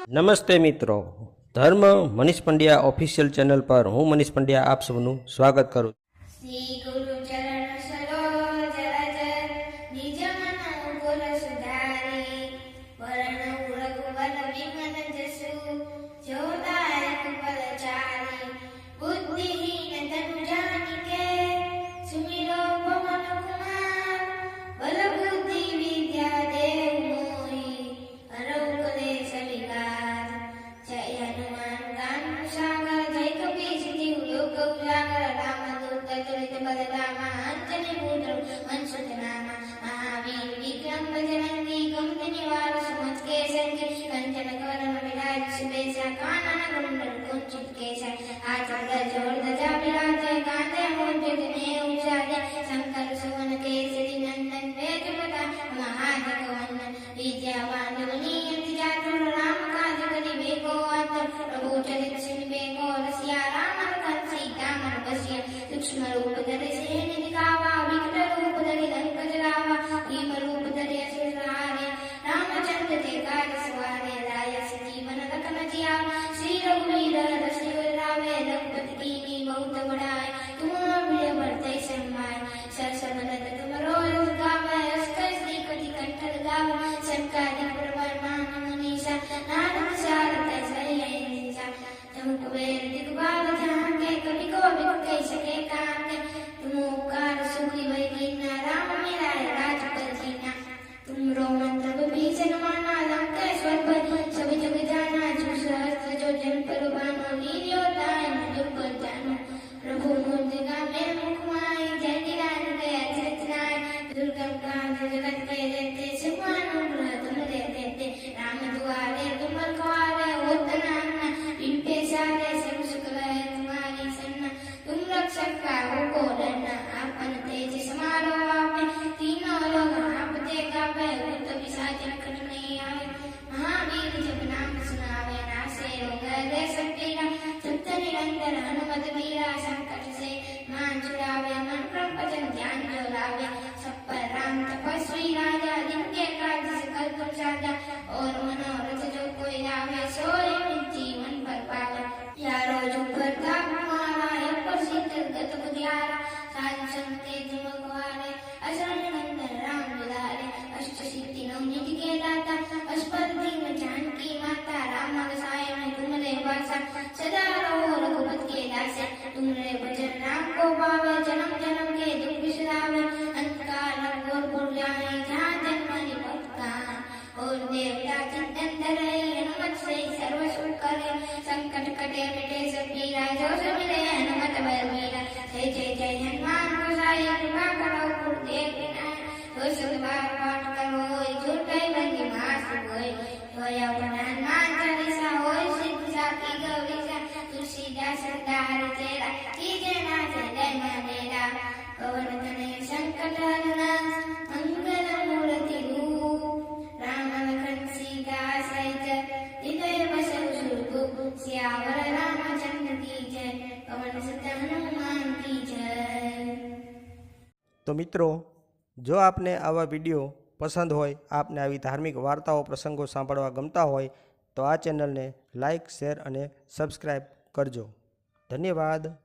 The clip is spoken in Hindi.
नमस्ते मित्रों, धर्म मनीष पंड्या ऑफिशियल चैनल पर हूँ मनीष पंड्या आप सबनु स्वागत करूँ। श्री गुरु चरण सरोज रज निज मन कुल सुधारी वरण रघुवर विमल जसु जोदायक फलचारी बुद्धिहीन तनु जानिके सुमिरो पवन कुमार बल बुद्धि विद्या देव मोहि हरौ कलेश विकार जय हनुमान ज्ञान सागर जय कपीश तिहु लोक उजागर रामदूत चरित बलरामा अंजनी पुत्र मनसुत नामा महावीर विक्रम बजरंगी कुमति निवार सुमत के संगी कंचन कवरन विराज सुबेसा कानन कुंडल कुंचित केसा हाथ जोड़ ध्वजा विराजे कांधे मूंज जनेऊ साजे शंकर सुवन केसरी नंदन वेद प्रदा महाजगवंदन विद्यावान गुणी जातुर राम काज करिबे को अंतर प्रभु चरित सुनिबे को रसिया राम लखन सीता मन बसिया सूक्ष्म रूप धरि सिंह दिखावा विकट रूप धरि लंक जरावा भीम रूप धरि असुर संहारे रामचंद्र के काज सवारे राय जीवन लखन जियावा श्री रघुवीर रसि लावे रघुपति कीन्ही बहुत बड़ाई तुम प्रिय भरते समाय सरस बरत तुम रोज गावे अष्ट श्री कति कंठ लगावे संकादि प्रवर्मान मुनीसा नानक सारथ सही निशा तुम कुबेर दिगपाल जहाँ के कवि को बिक कह सके काम के तुम उपकार सुखी वै कीना राम मेरा राजपद जीना तुम रो मंत्र विभीषण माना लंकेश्वर पर सभी जग जाना जो सहस्त्र जो जन पर बानो लीलियो दान दुर्बल जानो प्रभु मुद्रिका में मुखमाई जय निरान के अचरज नाय दुर्गम कांत जगत के देते सुमानुग्रह तुम दे देते राम दुआरे तुम रखवारे होत नाना इनपे सारे सब सुख रहे तुम्हारी सन्ना तुम रक्षक का हो को डरना आपन तेज समारो आपे तीनों लोग आपते गावे भूत पिशाच निकट नहीं आवे महावीर जब नाम सुनावे नासे रोग दे सपीरा चित्त निरंतर हनुमत वीरा संकट से मान छुड़ावे मन क्रम भजन ध्यान जो लावे सब पर राम तपस्वी राजा जिनके कार्य सकल तुम साजा और मनोरथ जो कोई लावे सोए जीवन पर पावे यारो जो पर का कुमारा एक पर शीतल गत बुझारा साधु संत के तुम कुआरे असरण नंदन राम दुलारे अष्ट सिद्धि नौ निधि के दाता अष्टपदी में जानकी माता राम रसाय में तुमरे वासा सदा रहो रघुपति के दासा तुमरे भजन राम को पावे जन्म जन्म के दुख बिसरावे अंतकाल घोर पुर जाए जहाँ जन्म भक्ता और देवता चिंतन धरे हनुमत से सर्व सुख करे संकट कटे मिटे सब पीरा जो सब मिले हनुमत बलवीरा जय जय जय हनुमान गोसाई कृपा करो गुरुदेव विनायक जो सब बार पाठ करो झूठे बंदी मास होय होय हनुमान चालीसा होय सिद्ध साकी गौरीसा तुलसीदास सदार तेरा कीजे नाथ जय मेरा पवन तनय संकट हरना मंगल मूर्ति रूप राम लखन सीता सहित हृदय बसु सुरभूप सियावर रामचंद्र की जय पवन सुत हनुमान की जय। तो मित्रों, जो आपने आवा विडियो पसंद होय, आपने आवी धार्मिक वार्ताओं प्रसंगों सांभळवा गमता होय तो आ चेनल ने लाइक शेर और सब्सक्राइब करजो। धन्यवाद।